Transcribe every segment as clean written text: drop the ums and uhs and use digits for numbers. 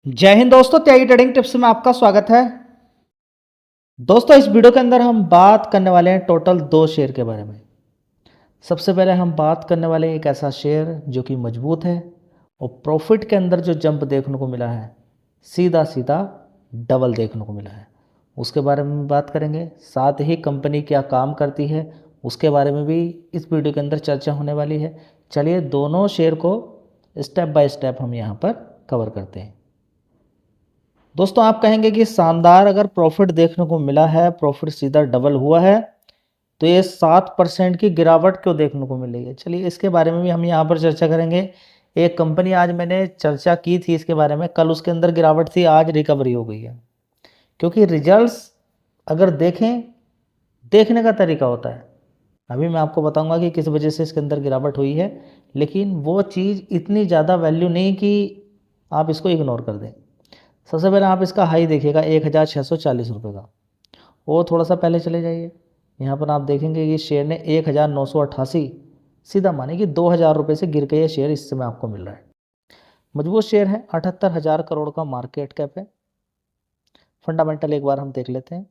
जय हिंद दोस्तों, त्यागी trading tips में आपका स्वागत है। दोस्तों इस वीडियो के अंदर हम बात करने वाले हैं टोटल 2 शेयर के बारे में। सबसे पहले हम बात करने वाले हैं एक ऐसा शेयर जो कि मजबूत है और प्रॉफिट के अंदर जो जंप देखने को मिला है सीधा सीधा डबल देखने को मिला है, उसके बारे में बात करेंगे। साथ ही कंपनी क्या काम करती है उसके बारे में भी इस वीडियो के अंदर चर्चा होने वाली है। चलिए दोनों शेयर को स्टेप बाय स्टेप हम यहाँ पर कवर करते हैं। दोस्तों आप कहेंगे कि शानदार, अगर प्रॉफिट देखने को मिला है, प्रॉफिट सीधा डबल हुआ है, तो ये 7% की गिरावट क्यों देखने को मिलेगी। चलिए इसके बारे में भी हम यहाँ पर चर्चा करेंगे। एक कंपनी आज मैंने चर्चा की थी इसके बारे में, कल उसके अंदर गिरावट थी, आज रिकवरी हो गई है। क्योंकि रिजल्ट्स अगर देखें, देखने का तरीका होता है। अभी मैं आपको बताऊंगा कि किस वजह से इसके अंदर गिरावट हुई है, लेकिन वो चीज़ इतनी ज़्यादा वैल्यू नहीं कि आप इसको इग्नोर कर दें। सबसे पहले आप इसका हाई देखिएगा 1640 रुपये का, वो थोड़ा सा पहले चले जाइए। यहाँ पर आप देखेंगे कि शेयर ने 1988 सीधा माने कि 2000 रुपये से गिर के ये शेयर इस समय आपको मिल रहा है। मजबूत शेयर है, 78,000 करोड़ का मार्केट कैप है। फंडामेंटल एक बार हम देख लेते हैं।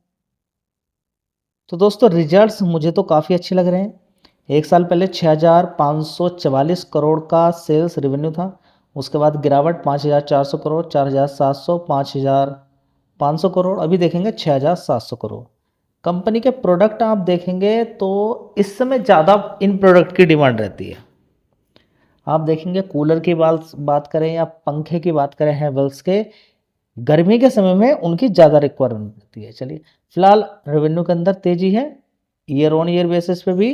तो दोस्तों रिजल्ट्स मुझे तो काफ़ी अच्छे लग रहे हैं। एक साल पहले 6544 करोड़ का सेल्स रेवेन्यू था, उसके बाद गिरावट 5400 करोड़, 4700, 5500 करोड़, अभी देखेंगे 6700 करोड़। कंपनी के प्रोडक्ट आप देखेंगे तो इस समय ज़्यादा इन प्रोडक्ट की डिमांड रहती है। आप देखेंगे कूलर की बात करें या पंखे की बात करें हैवेल्स के, गर्मी के समय में उनकी ज़्यादा रिक्वायरमेंट रहती है। चलिए फिलहाल रेवेन्यू के अंदर तेज़ी है, ईयर ऑन ईयर बेसिस पे भी,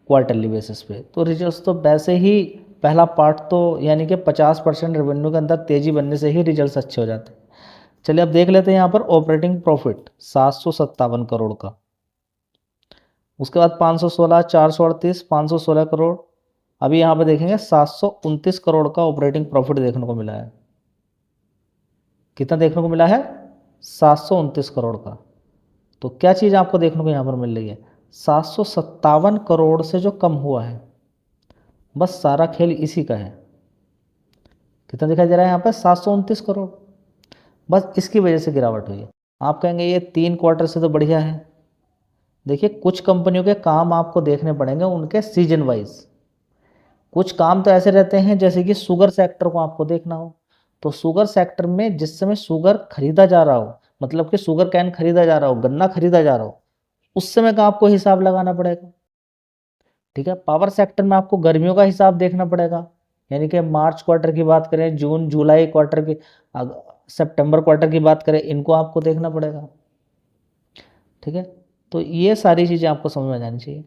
क्वार्टरली बेसिस पे। तो रिजल्ट्स तो वैसे ही पहला पार्ट तो यानी कि 50% रेवेन्यू के अंदर तेज़ी बनने से ही रिजल्ट्स अच्छे हो जाते हैं। चलिए अब देख लेते हैं यहाँ पर ऑपरेटिंग प्रॉफिट 757 करोड़ का, उसके बाद 516, 438, 516 करोड़, अभी यहाँ पर देखेंगे 729 करोड़ का ऑपरेटिंग प्रॉफिट देखने को मिला है। कितना देखने को मिला है? 729 करोड़ का। तो क्या चीज़ आपको देखने को यहाँ पर मिल रही है? 757 करोड़ से जो कम हुआ है, बस सारा खेल इसी का है। कितना दिखाई दे रहा है यहाँ पर? 729 करोड़। बस इसकी वजह से गिरावट हुई है। आप कहेंगे ये 3 क्वार्टर से तो बढ़िया है। देखिए कुछ कंपनियों के काम आपको देखने पड़ेंगे उनके सीजन वाइज। कुछ काम तो ऐसे रहते हैं जैसे कि शुगर सेक्टर को आपको देखना हो, तो शुगर सेक्टर में जिस समय शुगर खरीदा जा रहा हो, मतलब कि शुगर कैन खरीदा जा रहा हो, गन्ना खरीदा जा रहा हो, उस समय का आपको हिसाब लगाना पड़ेगा। ठीक है, पावर सेक्टर में आपको गर्मियों का हिसाब देखना पड़ेगा, यानी कि मार्च क्वार्टर की बात करें, जून जुलाई क्वार्टर की, सितंबर क्वार्टर की बात करें, इनको आपको देखना पड़ेगा। ठीक है, तो ये सारी चीज़ें आपको समझ में आ जानी चाहिए।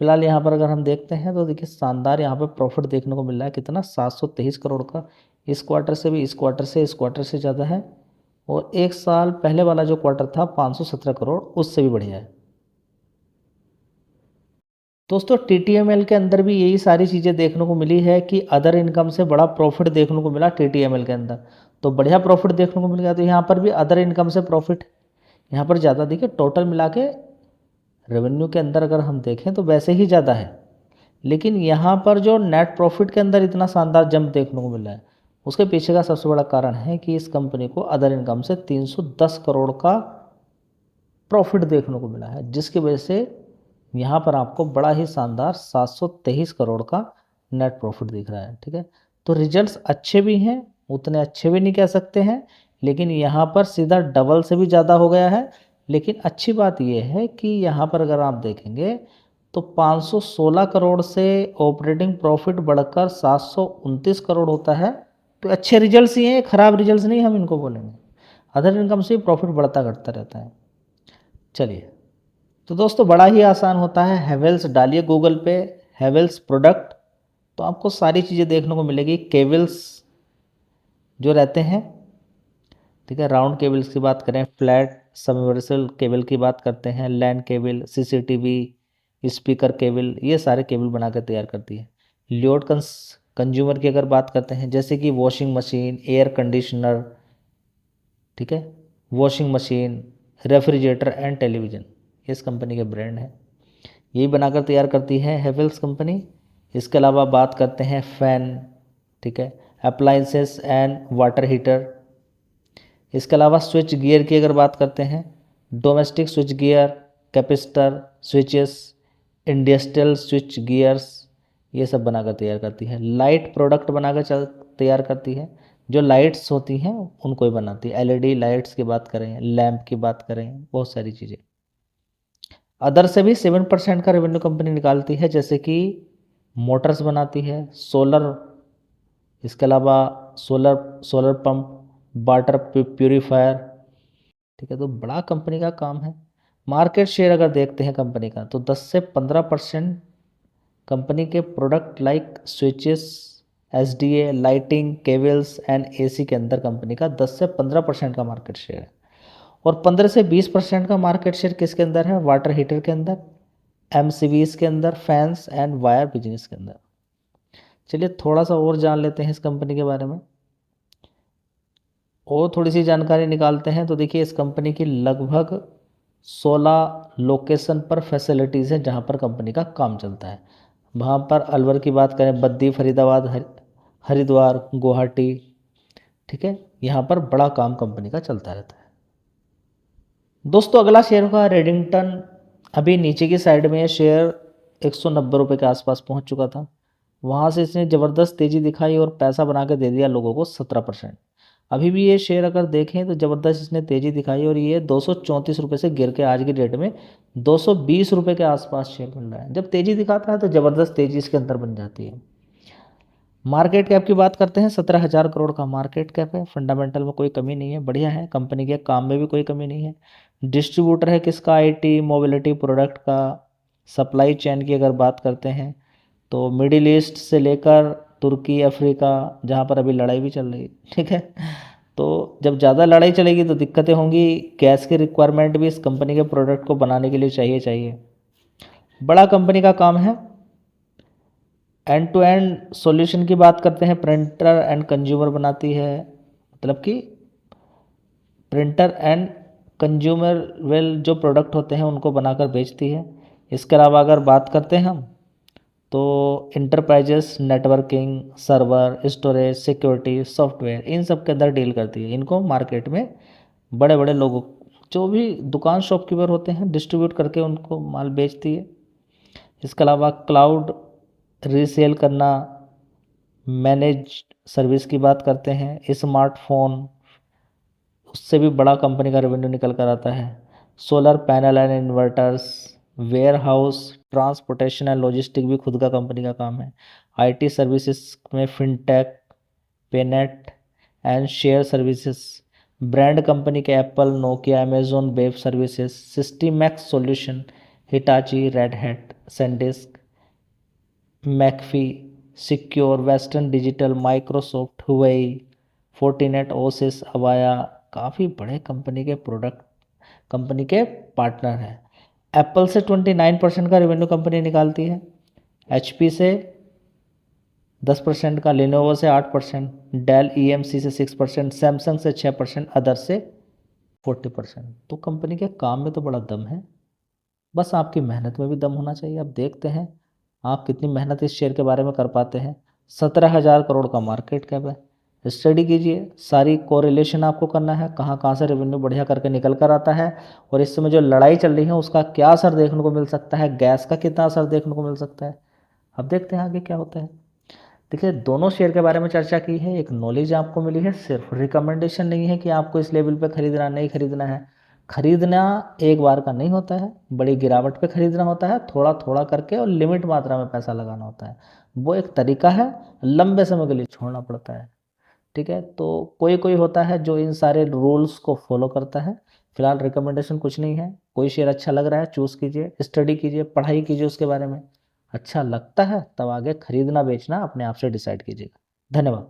फिलहाल यहाँ पर अगर हम देखते हैं तो देखिए शानदार यहाँ पर प्रॉफिट देखने को मिल रहा है। कितना? 723 करोड़ का। इस क्वार्टर से भी, इस क्वार्टर से ज़्यादा है, और एक साल पहले वाला जो क्वार्टर था 517 करोड़, उससे भी बढ़िया है। दोस्तों टीटीएमएल के अंदर भी यही सारी चीज़ें देखने को मिली है कि अदर इनकम से बड़ा प्रॉफिट देखने को मिला टीटीएमएल के अंदर, तो बढ़िया प्रॉफिट देखने को मिल गया। तो यहाँ पर भी अदर इनकम से प्रॉफिट यहाँ पर ज़्यादा, देखिए टोटल मिला के रेवेन्यू के अंदर अगर हम देखें तो वैसे ही ज़्यादा है, लेकिन यहाँ पर जो नेट प्रॉफिट के अंदर इतना शानदार जंप देखने को मिला है, उसके पीछे का सबसे बड़ा कारण है कि इस कंपनी को अदर इनकम से 310 करोड़ का प्रॉफिट देखने को मिला है, जिसकी वजह से यहाँ पर आपको बड़ा ही शानदार 723 करोड़ का नेट प्रॉफिट दिख रहा है। ठीक है, तो रिजल्ट्स अच्छे भी हैं, उतने अच्छे भी नहीं कह सकते हैं, लेकिन यहाँ पर सीधा डबल से भी ज़्यादा हो गया है। लेकिन अच्छी बात यह है कि यहाँ पर अगर आप देखेंगे तो 516 करोड़ से ऑपरेटिंग प्रॉफिट बढ़कर 729 करोड़ होता है, तो अच्छे रिजल्ट्स ही हैं, खराब रिजल्ट्स नहीं हम इनको बोलेंगे। अदर इनकम से प्रॉफिट बढ़ता घटता रहता है। चलिए, तो दोस्तों बड़ा ही आसान होता है, हैवेल्स डालिए गूगल पे, हैवेल्स प्रोडक्ट, तो आपको सारी चीज़ें देखने को मिलेगी। केबल्स जो रहते हैं, ठीक है, राउंड केबल्स की बात करें, फ्लैट सबमर्सिबल केबल की बात करते हैं, LAN cable, CCTV, speaker cable, ये सारे केबल बनाकर तैयार करती है। लियोड कंज्यूमर की अगर बात करते हैं, जैसे कि वॉशिंग मशीन, एयर कंडीशनर, ठीक है, washing machine, refrigerator and television, इस कंपनी के ब्रांड हैं, यही बनाकर तैयार करती है हैवेल्स कंपनी। इसके अलावा बात करते हैं फ़ैन, ठीक है, अप्लाइंसेस एंड वाटर हीटर, इसके अलावा स्विच गियर की अगर बात करते हैं, domestic switch gear, capacitor, switches, industrial switch gears, ये सब बनाकर तैयार करती है। लाइट प्रोडक्ट बनाकर तैयार करती है, जो लाइट्स होती हैं उनको ही बनाती है। एलईडी लाइट्स की बात करें, लैंप की बात करें, बहुत सारी चीज़ें। अदर से भी 7% का रेवेन्यू कंपनी निकालती है, जैसे कि मोटर्स बनाती है, सोलर, इसके अलावा सोलर पंप, वाटर प्यूरीफायर। ठीक है, तो बड़ा कंपनी का काम है। मार्केट शेयर अगर देखते हैं कंपनी का, तो 10 से 15% कंपनी के product like switches, SDA, lighting, cables and AC के अंदर कंपनी का 10 से 15% का मार्केट शेयर है। और 15 से 20% का मार्केट शेयर किसके अंदर है? वाटर हीटर के अंदर, एमसीवीज के अंदर, फैंस एंड वायर बिजनेस के अंदर। चलिए थोड़ा सा और जान लेते हैं इस कंपनी के बारे में, और थोड़ी सी जानकारी निकालते हैं। तो देखिए, इस कंपनी की लगभग 16 लोकेशन पर फैसिलिटीज़ हैं जहां पर कंपनी का काम चलता है। वहां पर अलवर की बात करें, बद्दी, फरीदाबाद, हरिद्वार, गुवाहाटी। ठीक है, यहाँ पर बड़ा काम कंपनी का चलता रहता है। दोस्तों अगला शेयर होगा रेडिंगटन। अभी नीचे की साइड में ये शेयर 190 रुपये के आसपास पहुँच चुका था। वहाँ से इसने ज़बरदस्त तेज़ी दिखाई और पैसा बना के दे दिया लोगों को 17%। अभी भी ये शेयर अगर देखें तो ज़बरदस्त इसने तेज़ी दिखाई, और ये 234 रुपये से गिर के आज की डेट में 220 रुपये के आसपास शेयर मिल रहा है। जब तेज़ी दिखाता है तो ज़बरदस्त तेज़ी इसके अंदर बन जाती है। मार्केट कैप की बात करते हैं, 17,000 करोड़ का मार्केट कैप है। फंडामेंटल में कोई कमी नहीं है, बढ़िया है। कंपनी के काम में भी कोई कमी नहीं है। डिस्ट्रीब्यूटर है किसका? आईटी मोबिलिटी प्रोडक्ट का। सप्लाई चेन की अगर बात करते हैं तो मिडिल ईस्ट से लेकर तुर्की, अफ्रीका, जहाँ पर अभी लड़ाई भी चल रही है। ठीक है, तो जब ज़्यादा लड़ाई चलेगी तो दिक्कतें होंगी। गैस की रिक्वायरमेंट भी इस कंपनी के प्रोडक्ट को बनाने के लिए चाहिए। बड़ा कंपनी का काम है। एंड टू एंड सॉल्यूशन की बात करते हैं, प्रिंटर एंड कंज्यूमर बनाती है, मतलब कि प्रिंटर एंड कंज्यूमर वेल जो प्रोडक्ट होते हैं उनको बनाकर बेचती है। इसके अलावा अगर बात करते हैं हम, तो enterprises, networking, server, storage, security, software, इन सब के अंदर डील करती है। इनको मार्केट में बड़े बड़े लोगों, जो भी दुकान शॉपकीपर होते हैं, डिस्ट्रीब्यूट करके उनको माल बेचती है। इसके अलावा क्लाउड रीसेल करना, मैनेज सर्विस की बात करते हैं, स्मार्टफोन, उससे भी बड़ा कंपनी का रेवेन्यू निकल कर आता है। Solar panel and inverters, ware house, transportation and logistic भी खुद का कंपनी का काम है। आईटी सर्विसेज में फिनटेक, पेनेट and share services. Brand company के Apple, Nokia, Amazon web services, Systimax solution, Hitachi, Red Hat, SanDisk, McAfee, secure, Western Digital, Microsoft, Huawei, Fortinet, Oasis, Avaya, काफ़ी बड़े कंपनी के प्रोडक्ट, कंपनी के partner हैं। Apple से 29% का revenue company निकालती है, एचपी से 10% का, लिनोवो से 8%, डेल ईएमसी से 6%, सैमसंग से 6%, अदर से 40%। तो कंपनी के काम में तो बड़ा दम है, बस आपकी मेहनत में भी दम होना चाहिए। अब देखते हैं आप कितनी मेहनत इस शेयर के बारे में कर पाते हैं। 17,000 करोड़ का मार्केट कैप है। स्टडी कीजिए, सारी कोरिलेशन आपको करना है, कहाँ कहाँ से रेवेन्यू बढ़िया करके निकल कर आता है, और इस समय जो लड़ाई चल रही है उसका क्या असर देखने को मिल सकता है, गैस का कितना असर देखने को मिल सकता है। अब देखते हैं आगे क्या होता है। देखिए, दोनों शेयर के बारे में चर्चा की है, एक नॉलेज आपको मिली है, सिर्फ रिकमेंडेशन नहीं है कि आपको इस लेवल पे खरीदना, नहीं खरीदना है। खरीदना एक बार का नहीं होता है, बड़ी गिरावट पे खरीदना होता है, थोड़ा थोड़ा करके और लिमिट मात्रा में पैसा लगाना होता है। वो एक तरीका है, लंबे समय के लिए छोड़ना पड़ता है। ठीक है, तो कोई कोई होता है जो इन सारे रूल्स को फॉलो करता है। फिलहाल रिकमेंडेशन कुछ नहीं है, कोई शेयर अच्छा लग रहा है चूज़ कीजिए, स्टडी कीजिए, पढ़ाई कीजिए उसके बारे में, अच्छा लगता है तब आगे खरीदना बेचना अपने आप से डिसाइड कीजिएगा। धन्यवाद।